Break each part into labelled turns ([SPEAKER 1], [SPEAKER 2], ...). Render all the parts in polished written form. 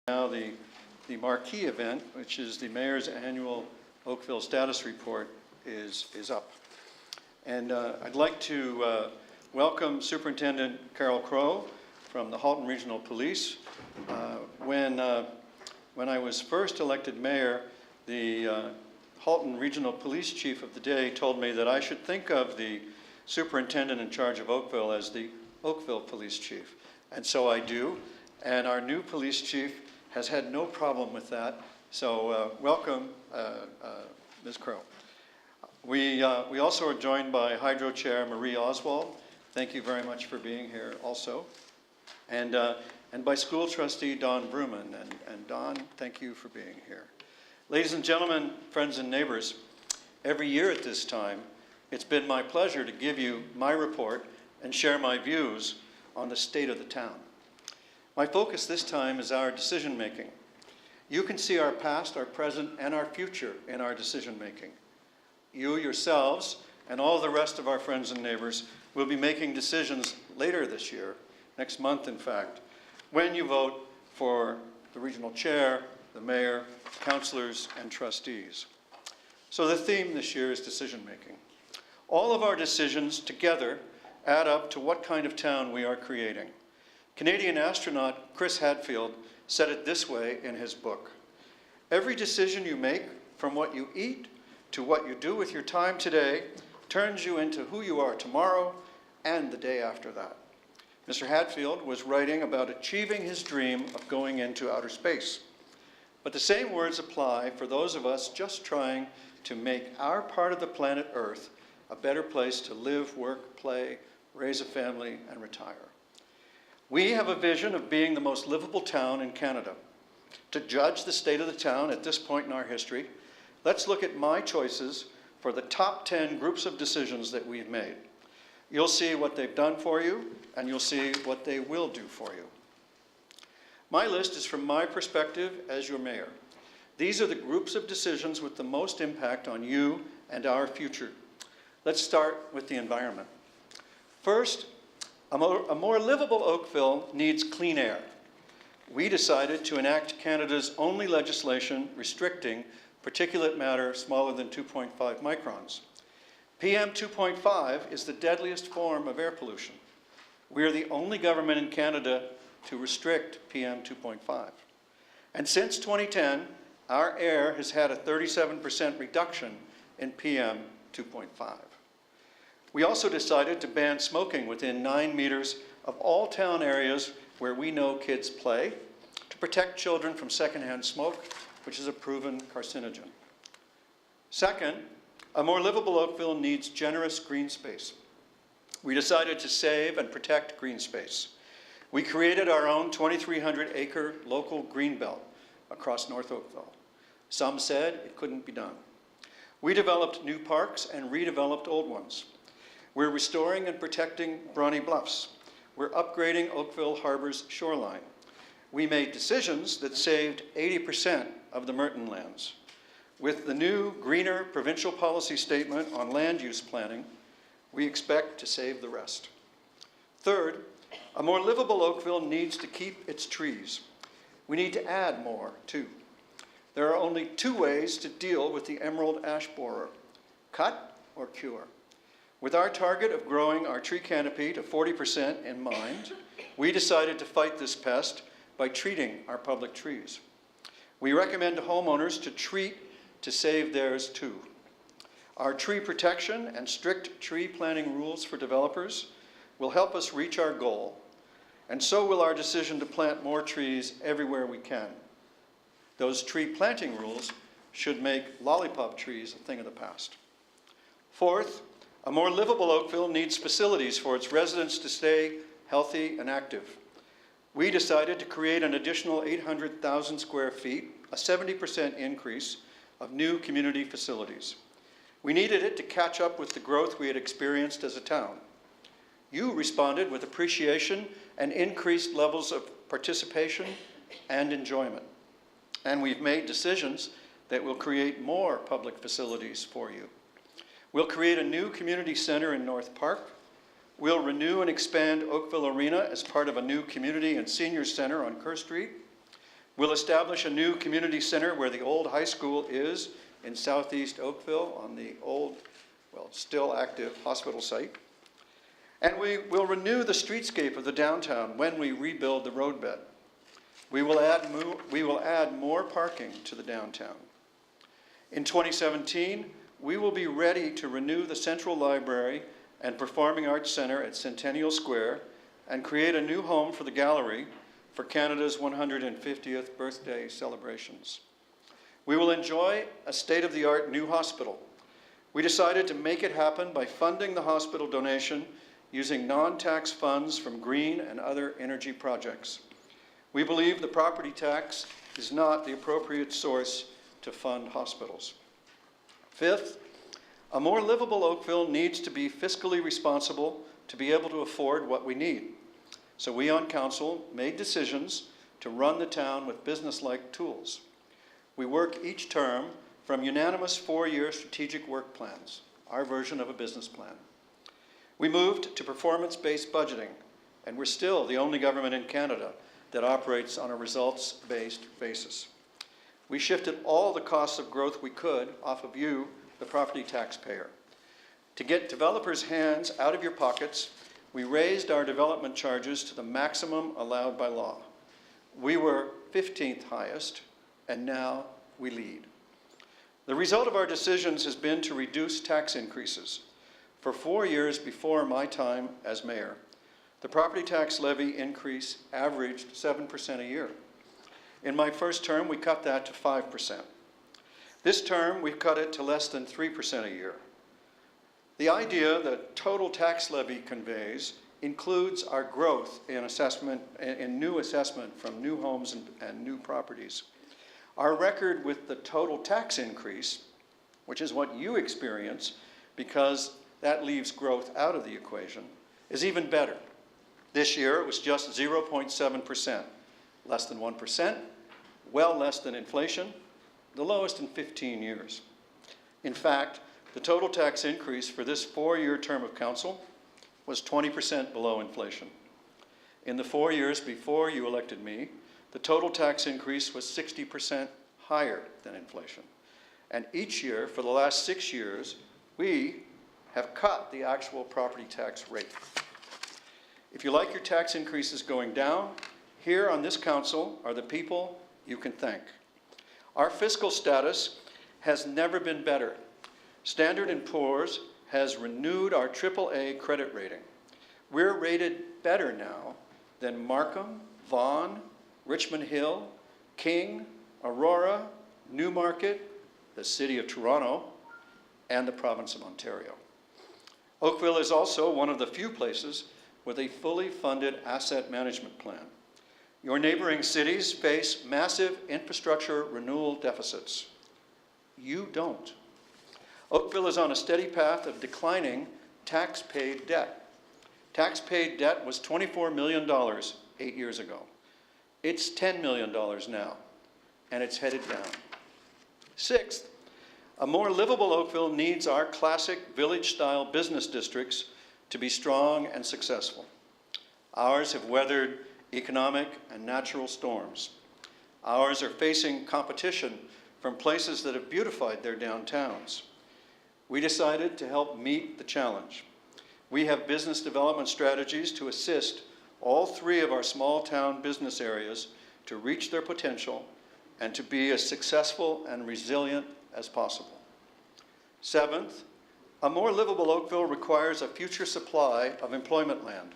[SPEAKER 1] Now the marquee event, which is the Mayor's annual Oakville status report, is up. And I'd like to welcome Superintendent Carol Crow from the Halton Regional Police. When I was first elected mayor, the Halton Regional Police Chief of the day told me that I should think of the superintendent in charge of Oakville as the Oakville Police Chief. And so I do. And our new police chief has had no problem with that. So welcome, Ms. Crow. We also are joined by Hydro Chair Marie Oswald. Thank you very much for being here also. And by School Trustee Don Bruman. And Don, thank you for being here. Ladies and gentlemen, friends and neighbors, every year at this time, it's been my pleasure to give you my report and share my views on the state of the town. My focus this time is our decision making. You can see our past, our present, and our future in our decision making. You yourselves and all the rest of our friends and neighbors will be making decisions later this year, next month in fact, when you vote for the regional chair, the mayor, councilors, and trustees. So the theme this year is decision making. All of our decisions together add up to what kind of town we are creating. Canadian astronaut Chris Hadfield said it this way in his book: every decision you make, from what you eat to what you do with your time today, turns you into who you are tomorrow and the day after that. Mr. Hadfield was writing about achieving his dream of going into outer space. But the same words apply for those of us just trying to make our part of the planet Earth a better place to live, work, play, raise a family, and retire. We have a vision of being the most livable town in Canada. To judge the state of the town at this point in our history, let's look at my choices for the top 10 groups of decisions that we've made. You'll see what they've done for you, and you'll see what they will do for you. My list is from my perspective as your mayor. These are the groups of decisions with the most impact on you and our future. Let's start with the environment. First, a more livable Oakville needs clean air. We decided to enact Canada's only legislation restricting particulate matter smaller than 2.5 microns. PM 2.5 is the deadliest form of air pollution. We are the only government in Canada to restrict PM 2.5. And since 2010, our air has had a 37% reduction in PM 2.5. We also decided to ban smoking within 9 meters of all town areas where we know kids play to protect children from secondhand smoke, which is a proven carcinogen. Second, a more livable Oakville needs generous green space. We decided to save and protect green space. We created our own 2,300-acre local green belt across North Oakville. Some said it couldn't be done. We developed new parks and redeveloped old ones. We're restoring and protecting Brawny Bluffs. We're upgrading Oakville Harbor's shoreline. We made decisions that saved 80% of the Merton lands. With the new, greener provincial policy statement on land use planning, we expect to save the rest. Third, a more livable Oakville needs to keep its trees. We need to add more, too. There are only 2 ways to deal with the emerald ash borer: cut or cure. With our target of growing our tree canopy to 40% in mind, we decided to fight this pest by treating our public trees. We recommend to homeowners to treat to save theirs too. Our tree protection and strict tree planting rules for developers will help us reach our goal, and so will our decision to plant more trees everywhere we can. Those tree planting rules should make lollipop trees a thing of the past. Fourth, a more livable Oakville needs facilities for its residents to stay healthy and active. We decided to create an additional 800,000 square feet, a 70% increase of new community facilities. We needed it to catch up with the growth we had experienced as a town. You responded with appreciation and increased levels of participation and enjoyment. And we've made decisions that will create more public facilities for you. We'll create a new community center in North Park. We'll renew and expand Oakville Arena as part of a new community and senior center on Kerr Street. We'll establish a new community center where the old high school is in southeast Oakville on the old, well, still active hospital site. And we will renew the streetscape of the downtown when we rebuild the roadbed. We will add more parking to the downtown. In 2017, we will be ready to renew the Central Library and Performing Arts Center at Centennial Square and create a new home for the gallery for Canada's 150th birthday celebrations. We will enjoy a state-of-the-art new hospital. We decided to make it happen by funding the hospital donation using non-tax funds from green and other energy projects. We believe the property tax is not the appropriate source to fund hospitals. Fifth, a more livable Oakville needs to be fiscally responsible to be able to afford what we need. So we on council made decisions to run the town with business-like tools. We work each term from unanimous 4-year strategic work plans, our version of a business plan. We moved to performance-based budgeting, and we're still the only government in Canada that operates on a results-based basis. We shifted all the costs of growth we could off of you, the property taxpayer. To get developers' hands out of your pockets, we raised our development charges to the maximum allowed by law. We were 15th highest, and now we lead. The result of our decisions has been to reduce tax increases. For 4 years before my time as mayor, the property tax levy increase averaged 7% a year. In my first term, we cut that to 5%. This term, we've cut it to less than 3% a year. The idea that total tax levy conveys includes our growth in new assessment from new homes and new properties. Our record with the total tax increase, which is what you experience because that leaves growth out of the equation, is even better. This year, it was just 0.7%, less than 1%, well less than inflation, the lowest in 15 years. In fact, the total tax increase for this 4-year term of council was 20% below inflation. In the 4 years before you elected me, the total tax increase was 60% higher than inflation. And each year, for the last 6 years, we have cut the actual property tax rate. If you like your tax increases going down, here on this council are the people you can thank. Our fiscal status has never been better. Standard & Poor's has renewed our AAA credit rating. We're rated better now than Markham, Vaughan, Richmond Hill, King, Aurora, Newmarket, the City of Toronto, and the province of Ontario. Oakville is also one of the few places with a fully funded asset management plan. Your neighboring cities face massive infrastructure renewal deficits. You don't. Oakville is on a steady path of declining tax-paid debt. Tax-paid debt was $24 million 8 years ago. It's $10 million now, and it's headed down. Sixth, a more livable Oakville needs our classic village-style business districts to be strong and successful. Ours have weathered economic and natural storms. Ours are facing competition from places that have beautified their downtowns. We decided to help meet the challenge. We have business development strategies to assist all 3 of our small town business areas to reach their potential and to be as successful and resilient as possible. Seventh, a more livable Oakville requires a future supply of employment land.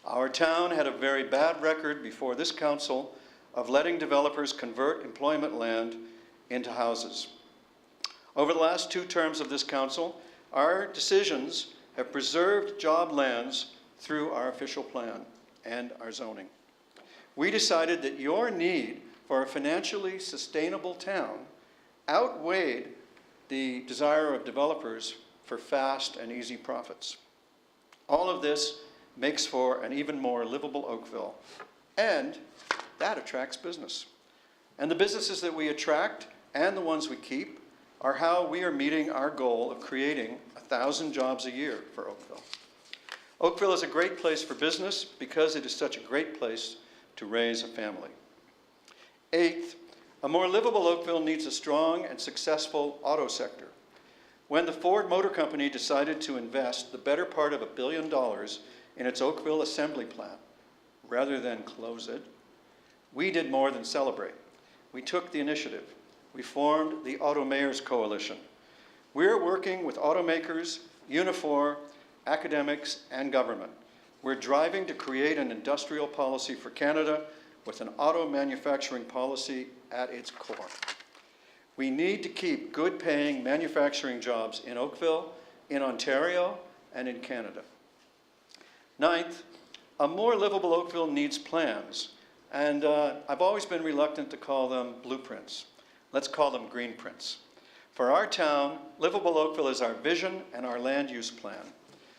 [SPEAKER 1] Our town had a very bad record before this council of letting developers convert employment land into houses. Over the last 2 terms of this council, our decisions have preserved job lands through our official plan and our zoning. We decided that your need for a financially sustainable town outweighed the desire of developers for fast and easy profits. All of this makes for an even more livable Oakville, and that attracts business. And the businesses that we attract and the ones we keep are how we are meeting our goal of creating 1,000 jobs a year for Oakville. Oakville is a great place for business because it is such a great place to raise a family. Eighth, a more livable Oakville needs a strong and successful auto sector. When the Ford Motor Company decided to invest the better part of $1 billion in its Oakville assembly plant, rather than close it, we did more than celebrate. We took the initiative. We formed the Auto Mayors Coalition. We're working with automakers, Unifor, academics, and government. We're driving to create an industrial policy for Canada with an auto manufacturing policy at its core. We need to keep good-paying manufacturing jobs in Oakville, in Ontario, and in Canada. Ninth, a more livable Oakville needs plans, and I've always been reluctant to call them blueprints. Let's call them green prints. For our town, livable Oakville is our vision and our land use plan.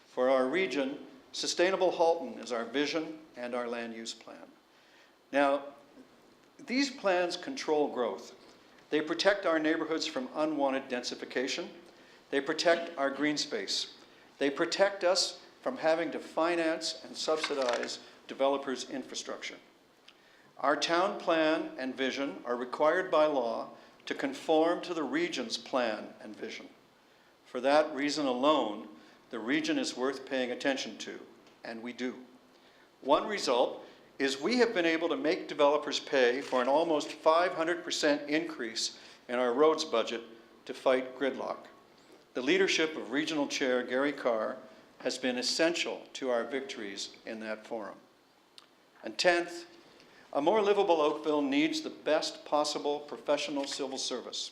[SPEAKER 1] For our region, sustainable Halton is our vision and our land use plan. Now, these plans control growth. They protect our neighborhoods from unwanted densification. They protect our green space. They protect us from having to finance and subsidize developers' infrastructure. Our town plan and vision are required by law to conform to the region's plan and vision. For that reason alone, the region is worth paying attention to, and we do. One result is we have been able to make developers pay for an almost 500% increase in our roads budget to fight gridlock. The leadership of Regional Chair Gary Carr has been essential to our victories in that forum. And 10th, a more livable Oakville needs the best possible professional civil service.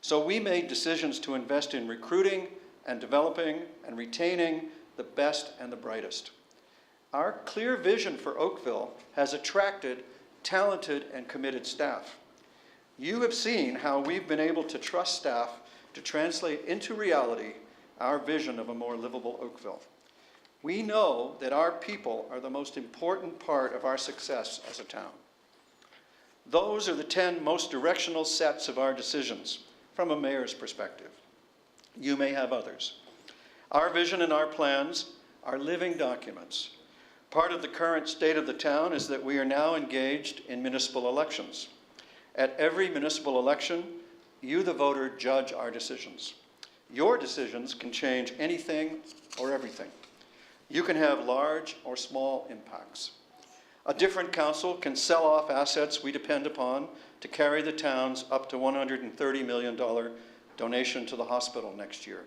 [SPEAKER 1] So we made decisions to invest in recruiting and developing and retaining the best and the brightest. Our clear vision for Oakville has attracted talented and committed staff. You have seen how we've been able to trust staff to translate into reality our vision of a more livable Oakville. We know that our people are the most important part of our success as a town. Those are the 10 most directional sets of our decisions from a mayor's perspective. You may have others. Our vision and our plans are living documents. Part of the current state of the town is that we are now engaged in municipal elections. At every municipal election, you, the voter, judge our decisions. Your decisions can change anything or everything. You can have large or small impacts. A different council can sell off assets we depend upon to carry the town's up to $130 million donation to the hospital next year.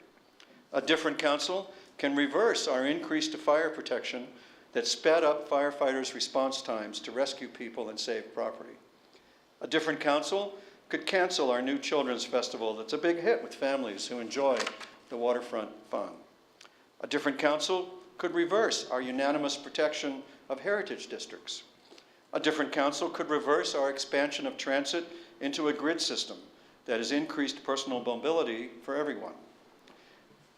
[SPEAKER 1] A different council can reverse our increase to fire protection that sped up firefighters' response times to rescue people and save property. A different council could cancel our new children's festival that's a big hit with families who enjoy the waterfront fun. A different council could reverse our unanimous protection of heritage districts. A different council could reverse our expansion of transit into a grid system that has increased personal mobility for everyone.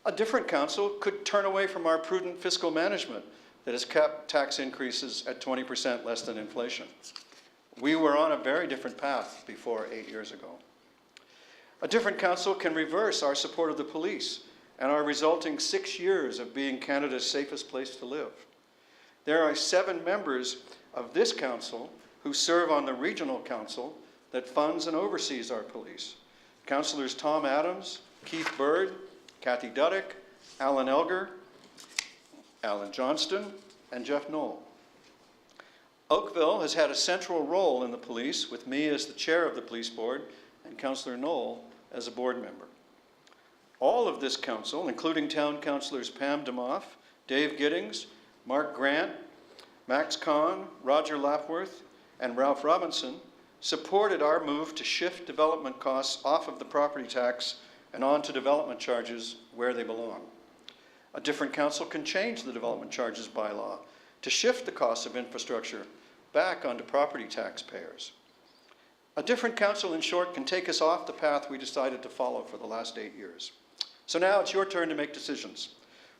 [SPEAKER 1] A different council could turn away from our prudent fiscal management that has kept tax increases at 20% less than inflation. We were on a very different path before 8 years ago. A different council can reverse our support of the police and our resulting 6 years of being Canada's safest place to live. There are 7 members of this council who serve on the regional council that funds and oversees our police. Councillors Tom Adams, Keith Bird, Kathy Duddick, Alan Elger, Alan Johnston, and Jeff Knoll. Oakville has had a central role in the police, with me as the chair of the police board and Councillor Knoll as a board member. All of this council, including town councillors Pam DeMoff, Dave Giddings, Mark Grant, Max Kahn, Roger Lapworth, and Ralph Robinson, supported our move to shift development costs off of the property tax and onto development charges where they belong. A different council can change the development charges bylaw to shift the cost of infrastructure back onto property taxpayers. A different council, in short, can take us off the path we decided to follow for the last 8 years. So now it's your turn to make decisions.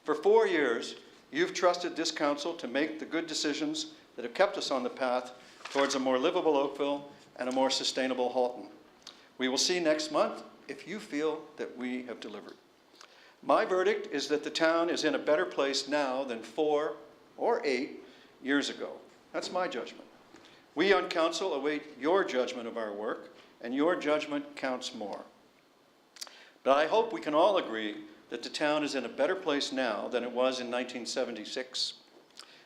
[SPEAKER 1] For 4 years, you've trusted this council to make the good decisions that have kept us on the path towards a more livable Oakville and a more sustainable Halton. We will see next month if you feel that we have delivered. My verdict is that the town is in a better place now than 4 or 8 years ago. That's my judgment. We on council await your judgment of our work, and your judgment counts more. But I hope we can all agree that the town is in a better place now than it was in 1976,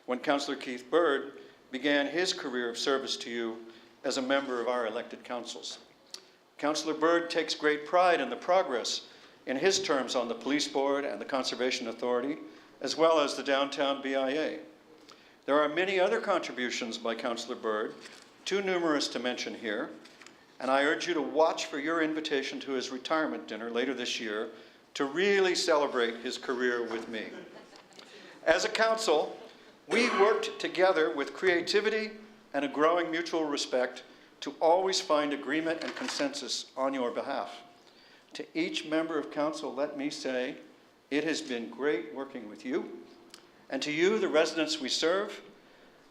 [SPEAKER 1] when Councillor Keith Bird began his career of service to you as a member of our elected councils. Councillor Bird takes great pride in the progress in his terms on the Police Board and the Conservation Authority, as well as the Downtown BIA. There are many other contributions by Councillor Bird, too numerous to mention here, and I urge you to watch for your invitation to his retirement dinner later this year to really celebrate his career with me. As a council, we worked together with creativity and a growing mutual respect to always find agreement and consensus on your behalf. To each member of council, let me say, it has been great working with you. And to you, the residents we serve,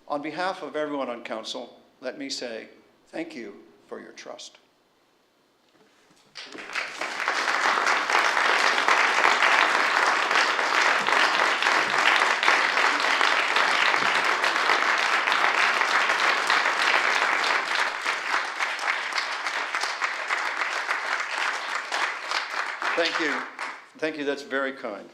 [SPEAKER 1] on behalf of everyone on council, let me say thank you for your trust. Thank you. Thank you. That's very kind.